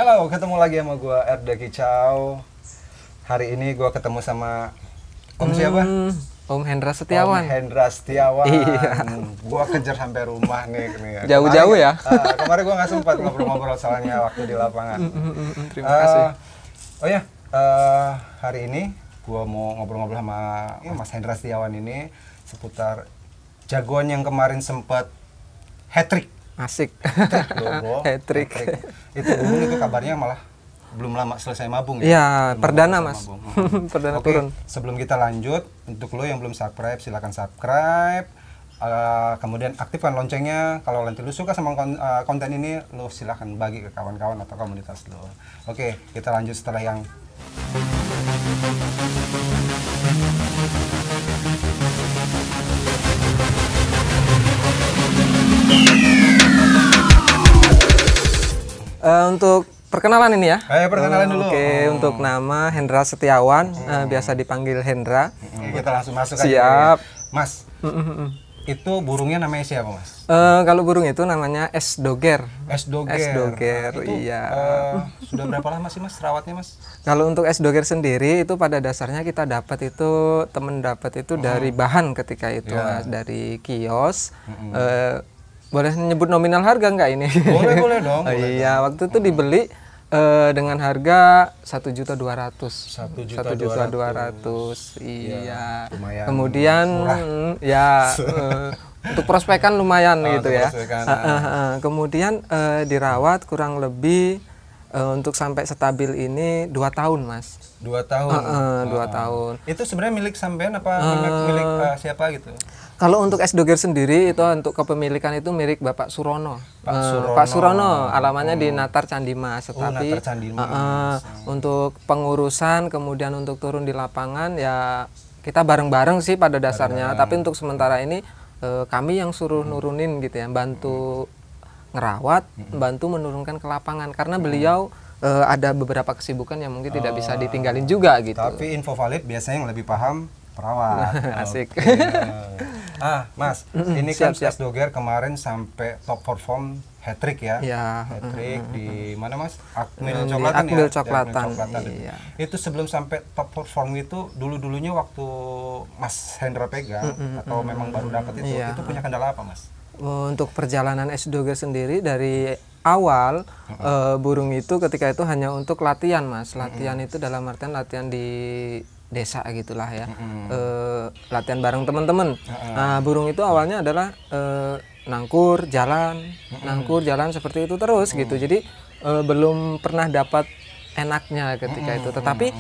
Halo, ketemu lagi sama gue Erda Kicau. Hari ini gue ketemu sama Om siapa? Om Hendra Setiawan. Om Hendra Setiawan. Iya. Gue kejar sampai rumah nih. Jauh-jauh ya? Kemarin gue nggak sempat ngobrol-ngobrol soalnya waktu di lapangan. Terima kasih. Oh ya, hari ini gue mau ngobrol-ngobrol sama Mas Hendra Setiawan ini seputar jagoan yang kemarin sempat hat-trick. Asik. Hat-trick. Itu Burung itu kabarnya malah belum lama selesai mabung ya? Iya, perdana Mas. Perdana Oke, turun. sebelum kita lanjut, untuk lo yang belum subscribe, silakan subscribe. Kemudian aktifkan loncengnya. Kalau nanti lo suka sama konten ini, lo silakan bagi ke kawan-kawan atau komunitas lo. Oke, kita lanjut setelah yang Untuk perkenalan ini ya. perkenalan dulu. Oke, untuk nama Hendra Setiawan, biasa dipanggil Hendra. Kita langsung masuk aja. Siap. Mas, itu burungnya namanya siapa, Mas? Kalau burung itu namanya S. doger. S. doger. S. doger, Itu, iya. Sudah berapa lama sih Mas rawatnya, Mas? Kalau untuk S. doger sendiri itu pada dasarnya kita dapat itu temen dari bahan ketika itu Mas, dari kios. Boleh nyebut nominal harga nggak ini? Boleh dong. Iya, waktu itu dibeli dengan harga 1.200.000. 1.200.000. Iya. Lumayan Kemudian murah. untuk prospekan lumayan gitu ya. Kemudian Dirawat kurang lebih untuk sampai stabil ini 2 tahun Mas. 2 tahun. 2 tahun. Itu sebenarnya milik sampean apa milik siapa gitu? Kalau untuk S. doger sendiri itu untuk kepemilikan itu milik Bapak Surono. Pak Surono alamannya di Natar Candimas. Tetapi Natar Candimas. untuk pengurusan kemudian untuk turun di lapangan ya kita bareng-bareng sih pada dasarnya. Tapi untuk sementara ini kami yang suruh nurunin gitu ya, bantu ngerawat, bantu menurunkan ke lapangan karena beliau ada beberapa kesibukan yang mungkin tidak bisa ditinggalin juga gitu. Tapi info valid biasanya yang lebih paham perawat. Asik. Mas, ini kan S. doger kemarin sampai top perform hat-trick ya? Iya. Hat-trick di mana Mas? Akmil Di Coklatan Akmil ya? Coklatan. Iya. Itu sebelum sampai top perform itu dulunya waktu Mas Hendra pegang atau memang baru dapat itu? Iya. Itu punya kendala apa Mas? Untuk perjalanan S. doger sendiri dari awal burung itu ketika itu hanya untuk latihan Mas. Latihan itu dalam artian latihan di desa gitulah ya. Latihan bareng teman-teman. Nah, burung itu awalnya adalah nangkur jalan seperti itu terus gitu. Jadi belum pernah dapat enaknya ketika itu. Tetapi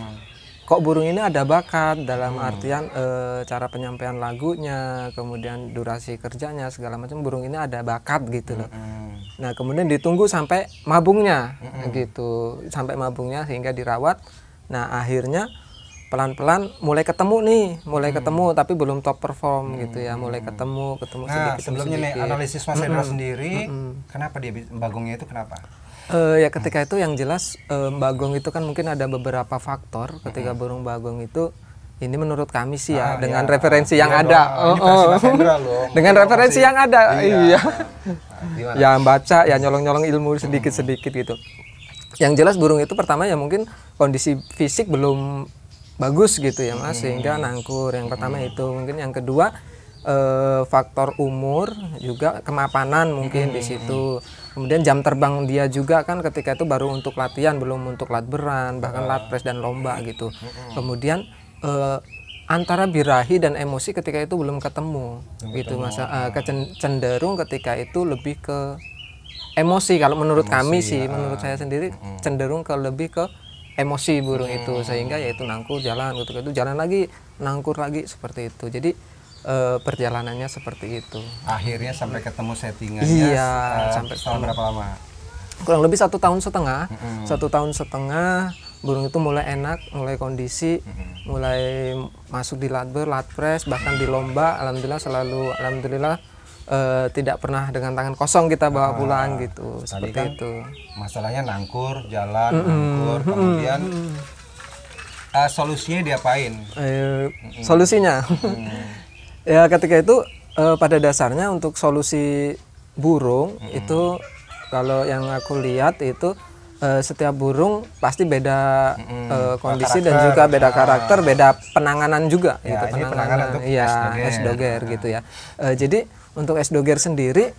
kok burung ini ada bakat dalam artian cara penyampaian lagunya, kemudian durasi kerjanya segala macam, burung ini ada bakat gitu loh. Nah, kemudian ditunggu sampai mabungnya gitu. Sampai mabungnya sehingga dirawat. Nah, akhirnya pelan-pelan mulai ketemu tapi belum top perform gitu ya, mulai ketemu Nah, sedikit. sebelumnya nih analisis Mas Hendra sendiri, kenapa dia bagongnya itu kenapa? Ya ketika itu yang jelas bagong itu kan mungkin ada beberapa faktor ketika burung bagong itu, ini menurut kami sih ya dengan referensi yang ada. Dengan referensi yang ada, iya. Ya baca ya nyolong-nyolong ilmu sedikit-sedikit gitu. Yang jelas burung itu pertama ya mungkin kondisi fisik belum bagus gitu ya Mas, sehingga nangkur. Yang pertama itu. Mungkin yang kedua faktor umur juga, kemapanan mungkin di situ. Kemudian jam terbang dia juga kan ketika itu baru untuk latihan, belum untuk latberan, bahkan latpres dan lomba gitu. Kemudian antara birahi dan emosi ketika itu belum ketemu gitu Mas. Cenderung ketika itu lebih ke emosi kalau menurut kami sih, menurut saya sendiri cenderung lebih ke emosi burung itu, sehingga yaitu nangkur jalan gitu, jalan lagi nangkur lagi seperti itu. Jadi perjalanannya seperti itu. Akhirnya sampai ketemu settingannya. Iya, sampai setelah berapa lama? Kurang lebih 1 tahun setengah. 1 tahun setengah burung itu mulai enak, mulai kondisi, mulai masuk di latpres, bahkan di lomba. Alhamdulillah tidak pernah dengan tangan kosong kita bawa pulang gitu. Seperti kan itu. Masalahnya nangkur, jalan, nangkur, kemudian solusinya diapain? Solusinya? Ya ketika itu pada dasarnya untuk solusi burung itu kalau yang aku lihat itu setiap burung pasti beda kondisi dan juga beda karakter, beda penanganan juga Ya, gitu. ini penanganan untuk S. doger gitu ya. Jadi untuk S. doger sendiri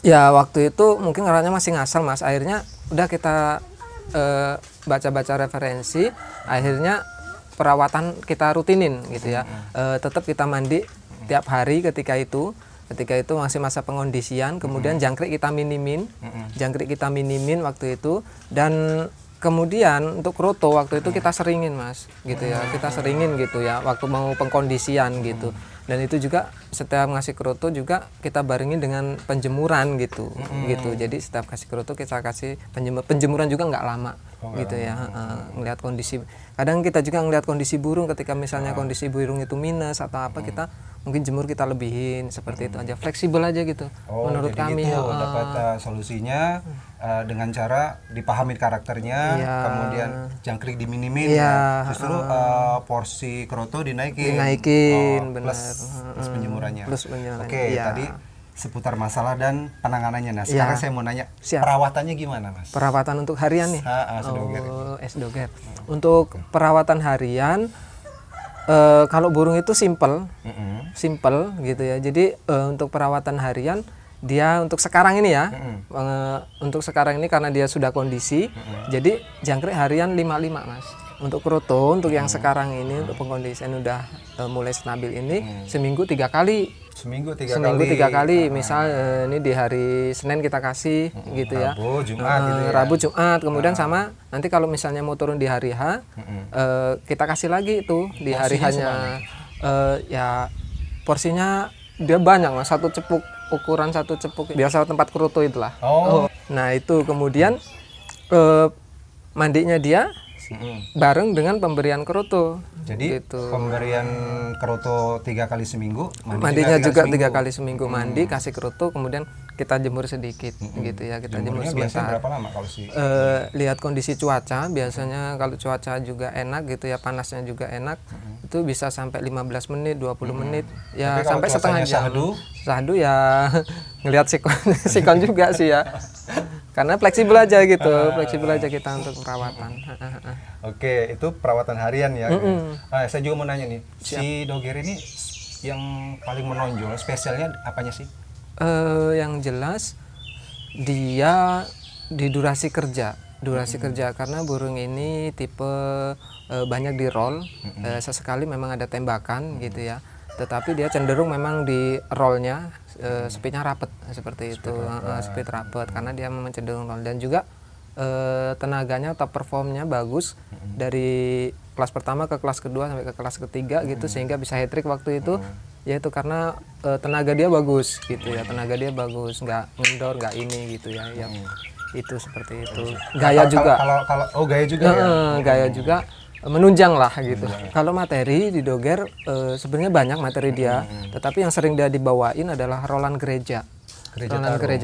ya waktu itu mungkin orangnya masih ngasal Mas. Akhirnya udah kita baca-baca referensi, akhirnya perawatan kita rutinin gitu ya. Tetap kita mandi tiap hari ketika itu masih masa pengondisian, kemudian jangkrik kita minimin waktu itu, dan kemudian untuk kroto waktu itu kita seringin Mas gitu ya, kita seringin gitu ya waktu mau pengkondisian gitu. Dan itu juga setiap ngasih kroto juga kita barengin dengan penjemuran gitu. Jadi setiap kasih kroto kita kasih penjemuran juga nggak lama gitu ya. Ngelihat kondisi, kadang kita juga ngelihat kondisi burung, ketika misalnya kondisi burung itu minus atau apa, kita mungkin jemur kita lebihin, seperti itu aja, fleksibel aja gitu menurut jadi kami. itu dapat solusinya dengan cara dipahami karakternya, kemudian jangkrik diminimin, justru porsi kroto dinaikin, benar. plus penjemurannya. Oke, ya. tadi seputar masalah dan penanganannya. Nah, sekarang saya mau nanya, perawatannya gimana Mas? Perawatan untuk harian nih? S. doger. Untuk perawatan harian, kalau burung itu simple gitu ya. Jadi untuk perawatan harian dia untuk sekarang ini ya, untuk sekarang ini karena dia sudah kondisi, jadi jangkrik harian 55 Mas. Untuk kroto, untuk yang sekarang ini untuk pengkondisian udah mulai stabil ini, seminggu 3 kali. Seminggu 3 kali. Misal ini di hari Senin kita kasih gitu ya. Rabu, Jumat gitu ya. Rabu, Jumat, kemudian sama nanti kalau misalnya mau turun di hari H, kita kasih lagi itu di hari H-nya. Ya porsinya dia banyak Mas, satu cepuk, ukuran satu cepuk biasa tempat kroto itulah. Nah itu kemudian mandinya dia bareng dengan pemberian kroto. Jadi gitu. Pemberian kroto 3 kali seminggu, mandinya juga 3 kali seminggu, mandi, kasih kroto, kemudian kita jemur sedikit gitu ya, kita jemur sebentar. Biasanya berapa lama kalau sih? Lihat kondisi cuaca, biasanya kalau cuaca juga enak gitu ya, panasnya juga enak, itu bisa sampai 15 menit, 20 menit, ya sampai setengah jam. Sahdu ya ngelihat sikon juga sih ya. Karena fleksibel aja gitu, fleksibel aja kita untuk perawatan. Oke, itu perawatan harian ya. Saya juga mau nanya nih, si doger ini yang paling menonjol, spesialnya apanya sih? Yang jelas dia di durasi kerja, karena burung ini tipe banyak di roll, sesekali memang ada tembakan gitu ya. Tetapi dia cenderung memang di rollnya speednya rapet seperti itu, speed rapet karena dia memang cenderung roll, dan juga tenaganya atau performnya bagus dari kelas pertama ke kelas kedua sampai ke kelas ketiga gitu, sehingga bisa hat trick waktu itu, yaitu karena tenaga dia bagus gitu ya, tenaga dia bagus, nggak ngendor, nggak ini gitu ya, itu seperti itu. Gaya juga, gaya juga ya? Gaya juga menunjang lah gitu. Kalau materi di doger sebenarnya banyak materi dia, tetapi yang sering dia dibawain adalah rolan gereja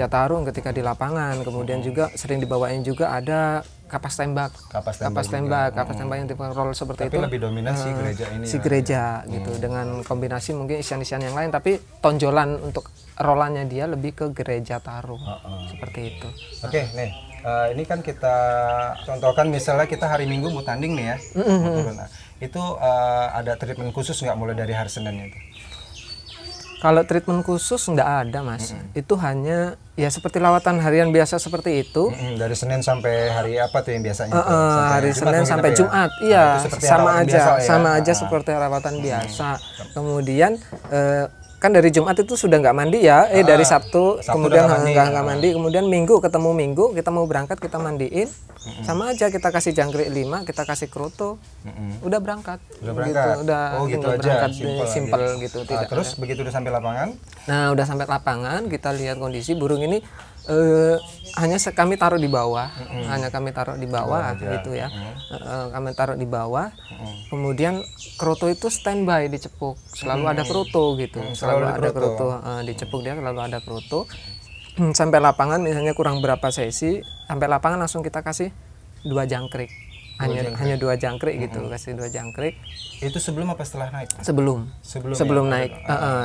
tarung ketika di lapangan. Kemudian juga sering dibawain juga ada kapas tembak yang tipe roll seperti itu. Tapi lebih dominan si gereja ini. Si gereja gitu, dengan kombinasi mungkin isian-isian yang lain, tapi tonjolan untuk rolannya dia lebih ke gereja tarung seperti itu. Oke, nih. Ini kan kita contohkan misalnya kita hari Minggu mau tanding nih ya, itu ada treatment khusus nggak mulai dari hari Senin itu? Kalau treatment khusus nggak ada Mas, itu hanya ya seperti lawatan harian biasa seperti itu. Dari Senin sampai hari apa tuh yang biasanya? Hari Senin sampai Jumat, iya sama aja seperti rawatan biasa. Kemudian kan dari Jumat itu sudah nggak mandi ya, dari Sabtu kemudian nggak mandi, kemudian Minggu ketemu Minggu kita mau berangkat kita mandiin, sama aja kita kasih jangkrik 5, kita kasih kroto, udah berangkat. Gitu berangkat, aja, simple gitu. Terus begitu udah sampai lapangan? Nah udah sampai lapangan kita lihat kondisi burung ini. Hanya kami taruh di bawah, gitu ya. Kami taruh di bawah. Kemudian kroto itu standby dicepuk, selalu ada kroto gitu, selalu ada kroto dicepuk, dia selalu ada kroto. Sampai lapangan misalnya kurang berapa sesi, sampai lapangan langsung kita kasih 2 jangkrik. hanya 2 jangkrik gitu, kasih 2 jangkrik. Itu sebelum apa setelah naik? Sebelum naik.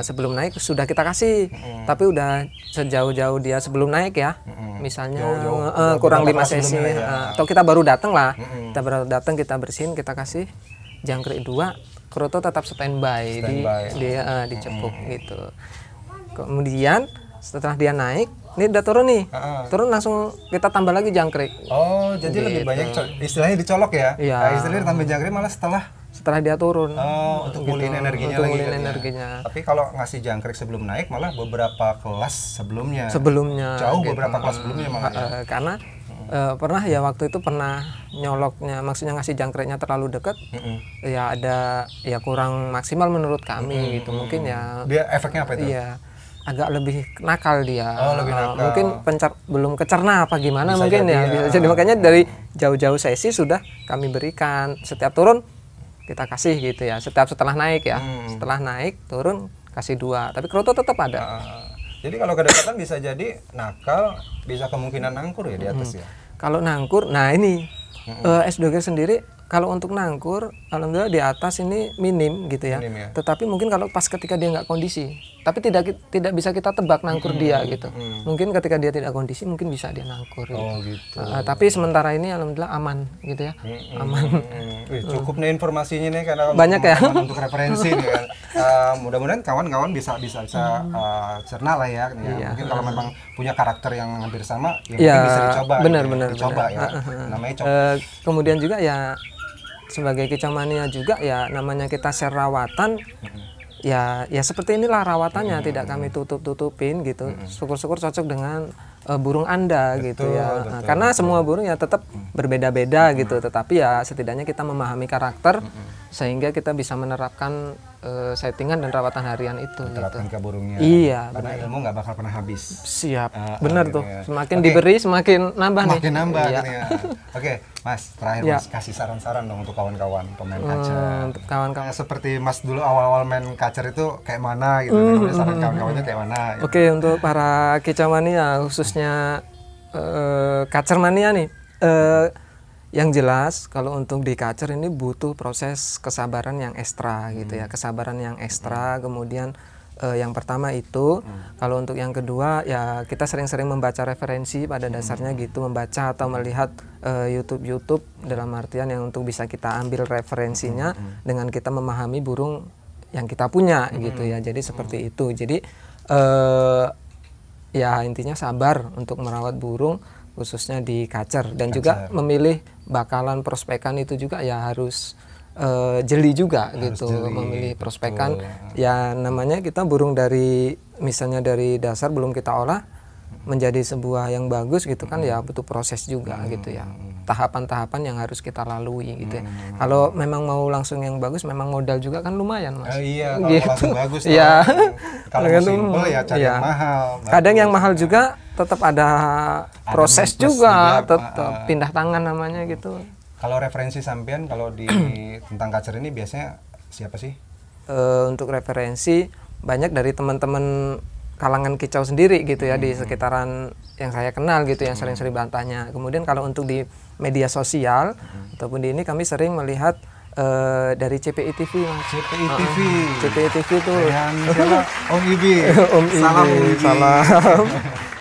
Sebelum naik sudah kita kasih. Tapi udah sejauh-jauh dia sebelum naik ya. Misalnya kurang 5 sesi atau kita baru datang lah. Kita baru datang, kita bersihin, kita kasih jangkrik 2, kroto tetap standby dicepuk gitu. Kemudian setelah dia naik, ini udah turun nih, turun langsung kita tambah lagi jangkrik. Oh, jadi lebih banyak istilahnya dicolok ya? Iya. Nah, istilahnya tambah jangkrik malah setelah dia turun. Oh, untuk ngulihin energinya untuk lagi. ngulihin energinya. Tapi kalau ngasih jangkrik sebelum naik malah beberapa kelas sebelumnya. Jauh beberapa kelas sebelumnya malah. Karena pernah ya waktu itu pernah nyoloknya, maksudnya ngasih jangkriknya terlalu dekat, ya ada ya kurang maksimal menurut kami gitu. Mungkin ya. Dia efeknya apa itu? Iya. Agak lebih nakal dia. Lebih nakal. Mungkin belum kecerna apa gimana, Bisa mungkin jadi, ya. Bisa jadi, makanya dari jauh-jauh sesi sudah kami berikan. Setiap turun kita kasih gitu ya. Setelah naik ya. Setelah naik turun kasih 2. Tapi kroto tetap ada. Jadi kalau kedekatan bisa jadi nakal, bisa kemungkinan nangkur ya di atas ya. Kalau nangkur, nah ini S2G sendiri kalau untuk nangkur, alhamdulillah di atas ini minim gitu ya. Tetapi mungkin kalau pas ketika dia nggak kondisi, tapi tidak bisa kita tebak nangkur dia gitu. Mungkin ketika dia tidak kondisi, mungkin bisa dia nangkur. Gitu. Tapi sementara ini alhamdulillah aman gitu ya. Aman. Cukup nih informasinya nih karena banyak ya untuk referensi nih kan. Mudah-mudahan kawan-kawan bisa cerna lah ya. Mungkin kalau memang punya karakter yang hampir sama, ya mungkin bisa dicoba. Benar. Ya. Namanya coba. Kemudian juga ya sebagai Kicau Mania juga ya namanya kita share rawatan. Ya seperti inilah rawatannya, tidak kami tutupin gitu. Syukur-syukur cocok dengan burung Anda gitu ya. Betul, karena semua burung ya tetap berbeda-beda gitu, tetapi ya setidaknya kita memahami karakter sehingga kita bisa menerapkan settingan dan rawatan harian itu. Terapkan ke burungnya. Iya. Karena ilmu nggak bakal pernah habis. Siap. Benar tuh. Semakin diberi semakin nambah nih. Semakin nambah gitu ya. Oke, Mas, terakhir Mas kasih saran-saran dong untuk kawan-kawan pemain kacer. Untuk kawan-kawan. Seperti Mas dulu awal-awal main kacer itu kayak mana gitu. Kemudian saran kawan-kawannya kayak mana. Gitu. Oke, untuk para Kicau Mania khususnya kacer mania nih. Yang jelas kalau untuk di kacer ini butuh proses kesabaran yang ekstra gitu ya, kesabaran yang ekstra. Kemudian yang pertama itu, kalau untuk yang kedua ya kita sering-sering membaca referensi pada dasarnya gitu, membaca atau melihat YouTube dalam artian yang untuk bisa kita ambil referensinya dengan kita memahami burung yang kita punya gitu ya. Jadi seperti itu. Jadi ya intinya sabar untuk merawat burung khususnya di kacer dan juga memilih bakalan prospekan itu juga ya harus jeli juga gitu, memilih prospekan ya namanya kita burung dari misalnya dari dasar belum kita olah menjadi sebuah yang bagus gitu kan ya butuh proses juga gitu ya, tahapan-tahapan yang harus kita lalui gitu ya. Kalau memang mau langsung yang bagus memang modal juga kan lumayan Mas. Iya, kalau gitu. langsung bagus ya. Kalau simpel ya cari yang mahal. Kadang yang mahal juga tetap ada proses juga, tetap pindah tangan namanya gitu. Kalau referensi sampean kalau di tentang kacer ini biasanya siapa sih? Untuk referensi banyak dari teman-teman kalangan kicau sendiri gitu ya di sekitaran yang saya kenal gitu yang sering-sering bantahnya. Kemudian kalau untuk di media sosial ataupun di ini kami sering melihat dari CPI TV Mas. CPI TV. CPI TV itu yang siapa? Om Ibi. Om Ibi. Salam.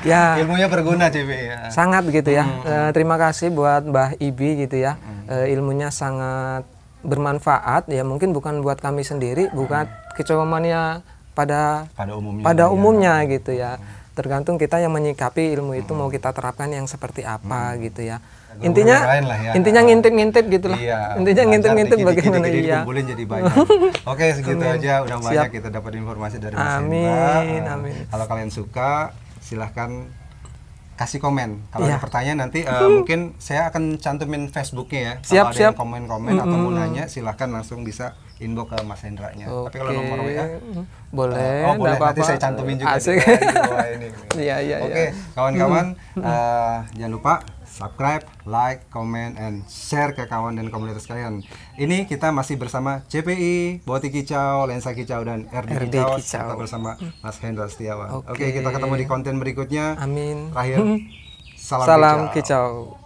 Ya. Ilmunya berguna CPI ya. Sangat gitu ya. Terima kasih buat Mbah Ibi gitu ya. Ilmunya sangat bermanfaat ya, mungkin bukan buat kami sendiri, bukan Kicau Mania pada umumnya gitu ya. Tergantung kita yang menyikapi ilmu itu mau kita terapkan yang seperti apa gitu ya. Intinya ngintip-ngintip gitu lah. Iya, intinya ngintip-ngintip bagaimana ya. Kumpulin jadi banyak. Oke, segitu aja udah banyak kita dapat informasi dari Mas Hendra. Amin. Kalau kalian suka silahkan kasih komen. Kalau ada pertanyaan nanti mungkin saya akan cantumin Facebooknya ya. Kalau ada yang komen-komen atau mau nanya silahkan langsung bisa inbox ke Mas Hendra-nya. Tapi kalau nomor WA boleh. Boleh. Nanti saya cantumin juga di bawah ini. Iya. Oke, kawan-kawan jangan lupa subscribe, like, comment, and share ke kawan dan komunitas kalian. Ini kita masih bersama CPI, Boti Kicau, Lensa Kicau, dan RD Kicau. Kita bersama Mas Hendra Setiawan. Oke, kita ketemu di konten berikutnya. Amin. Terakhir, salam kicau.